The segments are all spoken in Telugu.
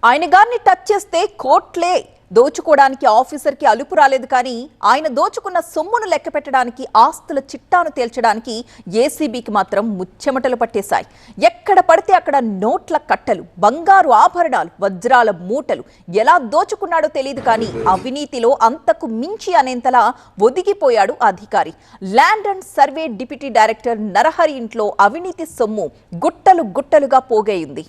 ఆయన గారిని టచ్ చేస్తే కోట్లే దోచుకోవడానికి ఆఫీసర్కి అలుపు రాలేదు. కానీ ఆయన దోచుకున్న సొమ్మును లెక్క పెట్టడానికి, ఆస్తుల చిట్టాను తేల్చడానికి ఏసీబీకి మాత్రం ముచ్చెమటలు పట్టేశాయి. ఎక్కడ పడితే అక్కడ నోట్ల కట్టలు, బంగారు ఆభరణాలు, వజ్రాల మూటలు. ఎలా దోచుకున్నాడో తెలియదు. కానీ అవినీతిలో అంతకు మించి అనేంతలా ఒదిగిపోయాడు అధికారి. Land and survey deputy director Narahari ఇంట్లో అవినీతి సొమ్ము గుట్టలు గుట్టలుగా పోగైంది.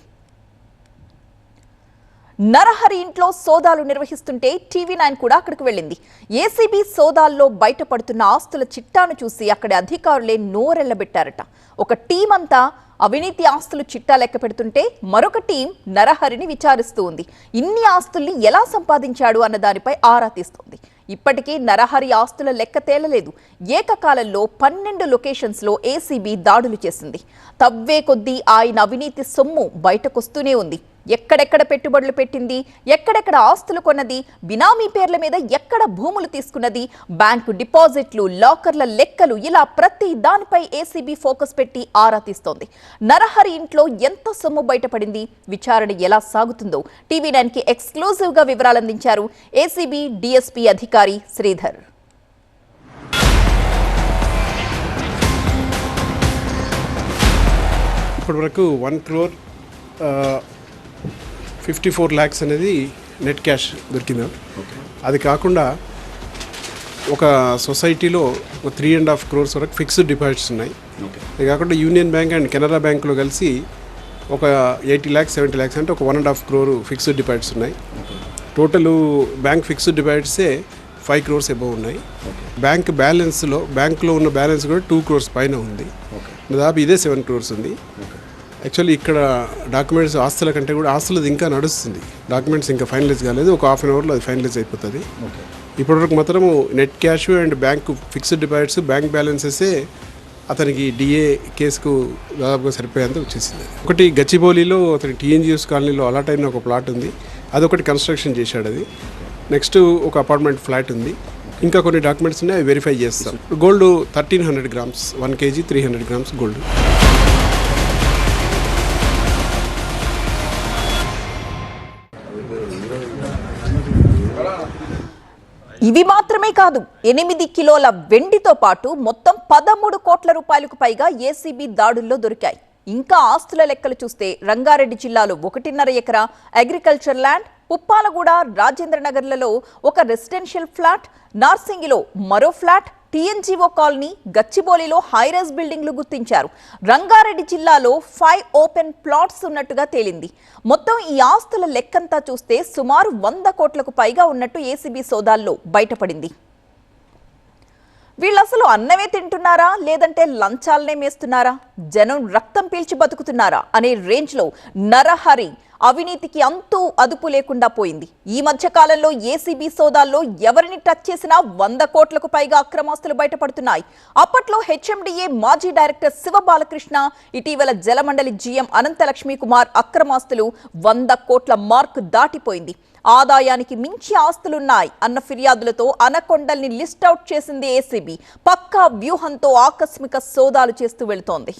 నరహరి ఇంట్లో సోదాలు నిర్వహిస్తుంటే టీవీ9 కూడా అక్కడికి వెళ్ళింది. ఏసీబీ సోదాల్లో బయటపడుతున్న ఆస్తుల చిట్టాను చూసి అక్కడి అధికారులే నోరెళ్లబెట్టారట. ఒక టీం అంతా అవినీతి ఆస్తులు చిట్టా లెక్క పెడుతుంటే మరొక టీం నరహరిని విచారిస్తూ ఉంది. ఇన్ని ఆస్తుల్ని ఎలా సంపాదించాడు అన్న దానిపై ఆరా తీస్తోంది. ఇప్పటికీ నరహరి ఆస్తుల లెక్క తేలలేదు. ఏకకాలంలో 12 లొకేషన్స్లో ఏసీబీ దాడులు చేసింది. తవ్వే కొద్దీ ఆయన అవినీతి సొమ్ము బయటకొస్తూనే ఉంది. ఎక్కడెక్కడ పెట్టుబడులు పెట్టింది, ఎక్కడెక్కడ ఆస్తులు కొన్నది, బినామీ పేర్ల మీద ఎక్కడ భూములు తీసుకున్నది, బ్యాంకు డిపాజిట్లు, లాకర్ల లెక్కలు, ఇలా ప్రతి దానిపై ఏసీబీ ఫోకస్ పెట్టి ఆరా తీస్తోంది. నరహరి ఇంట్లో ఎంత సొమ్ము బయటపడింది, విచారణ ఎలా సాగుతుందో టీవీ9కి ఎక్స్క్లూజివ్ గా వివరాలు అందించారు ఏసీబీ డీఎస్పీ అధికారి శ్రీధర్. ఇప్పటివరకు 1,54 lakhs అనేది నెట్ క్యాష్ దొరికింది. అది కాకుండా ఒక సొసైటీలో 3.5 crores వరకు ఫిక్స్డ్ డిపాజిట్స్ ఉన్నాయి. అది కాకుండా యూనియన్ బ్యాంక్ అండ్ కెనరా బ్యాంకులో కలిసి ఒక 80 lakhs 70 lakhs అంటే ఒక 1.5 crore ఫిక్స్డ్ డిపాజిట్స్ ఉన్నాయి. టోటల్ బ్యాంక్ ఫిక్స్డ్ డిపాజిట్సే 5 crores అబౌవ్ ఉన్నాయి. బ్యాంక్ బ్యాలెన్స్లో బ్యాంకులో ఉన్న బ్యాలెన్స్ కూడా 2 crores పైన ఉంది. దాదాపు ఇదే 7 crores ఉంది. యాక్చువల్లీ ఇక్కడ డాక్యుమెంట్స్ ఆస్తుల కంటే కూడా ఆస్తులది ఇంకా నడుస్తుంది. డాక్యుమెంట్స్ ఇంకా ఫైనలైజ్ కాలేదు. ఒక హాఫ్ అన్ అవర్లో అది ఫైనలైజ్ అయిపోతుంది. ఇప్పటివరకు మాత్రము net cash and bank fixed deposits, bank బ్యాలెన్సెసే అతనికి డిఏ కేసుకు దాదాపుగా సరిపోయేంత వచ్చేసింది. ఒకటి గచ్చిబౌలిలో అతని టీఎన్జిఎస్ కాలనీలో అలాట్ అయిన ఒక ప్లాట్ ఉంది. అదొకటి కన్స్ట్రక్షన్ చేశాడు. అది నెక్స్ట్ ఒక అపార్ట్మెంట్ ఫ్లాట్ ఉంది. ఇంకా కొన్ని డాక్యుమెంట్స్ ఉన్నాయి, అవి వెరిఫై చేస్తాం. Gold 1300 grams, 1 kg 300 grams gold. ఇవి మాత్రమే కాదు, 8 కిలోల వెండితో పాటు మొత్తం 13 కోట్ల రూపాయలకు పైగా ఏసీబీ దాడుల్లో దొరికాయి. ఇంకా ఆస్తుల లెక్కలు చూస్తే రంగారెడ్డి జిల్లాలో 1.5 ఎకరా అగ్రికల్చర్ ల్యాండ్, పుప్పాలగూడ, రాజేంద్రనగర్లలో ఒక రెసిడెన్షియల్ ఫ్లాట్, నార్సింగిలో మరో ఫ్లాట్, టీఎన్జీఓ కాలనీ, గచ్చిబౌలిలో హైరైజ్ బిల్డింగ్లు గుర్తించారు. రంగారెడ్డి జిల్లాలో 5 ఓపెన్ ప్లాట్స్ ఉన్నట్టుగా తేలింది. మొత్తం ఈ ఆస్తుల లెక్కంతా చూస్తే సుమారు 100 కోట్లకు పైగా ఉన్నట్టు ఏసీబీ సోదాల్లో బయటపడింది. వీళ్ళు అసలు అన్నమే తింటున్నారా, లేదంటే లంచాలనే మేస్తున్నారా, జనం రక్తం పీల్చి బతుకుతున్నారా అనే రేంజ్లో నరహరి అవినీతికి అంతూ అదుపు లేకుండా పోయింది. ఈ మధ్య కాలంలో ఏసీబీ సోదాల్లో ఎవరిని టచ్ చేసినా 100 కోట్లకు పైగా అక్రమాస్తులు బయటపడుతున్నాయి. అప్పట్లో హెచ్ఎండిఏ మాజీ డైరెక్టర్ శివబాలకృష్ణ, ఇటీవల జలమండలి జీఎం అనంతలక్ష్మి కుమార్ అక్రమాస్తులు 100 కోట్ల మార్క్ దాటిపోయింది. ఆదాయానికి మించి ఆస్తులున్నాయి అన్న ఫిర్యాదులతో అనకొండల్ని లిస్ట్ అవుట్ చేసింది ఏసీబీ. పక్కా వ్యూహంతో ఆకస్మిక సోదాలు చేస్తూ వెళుతోంది.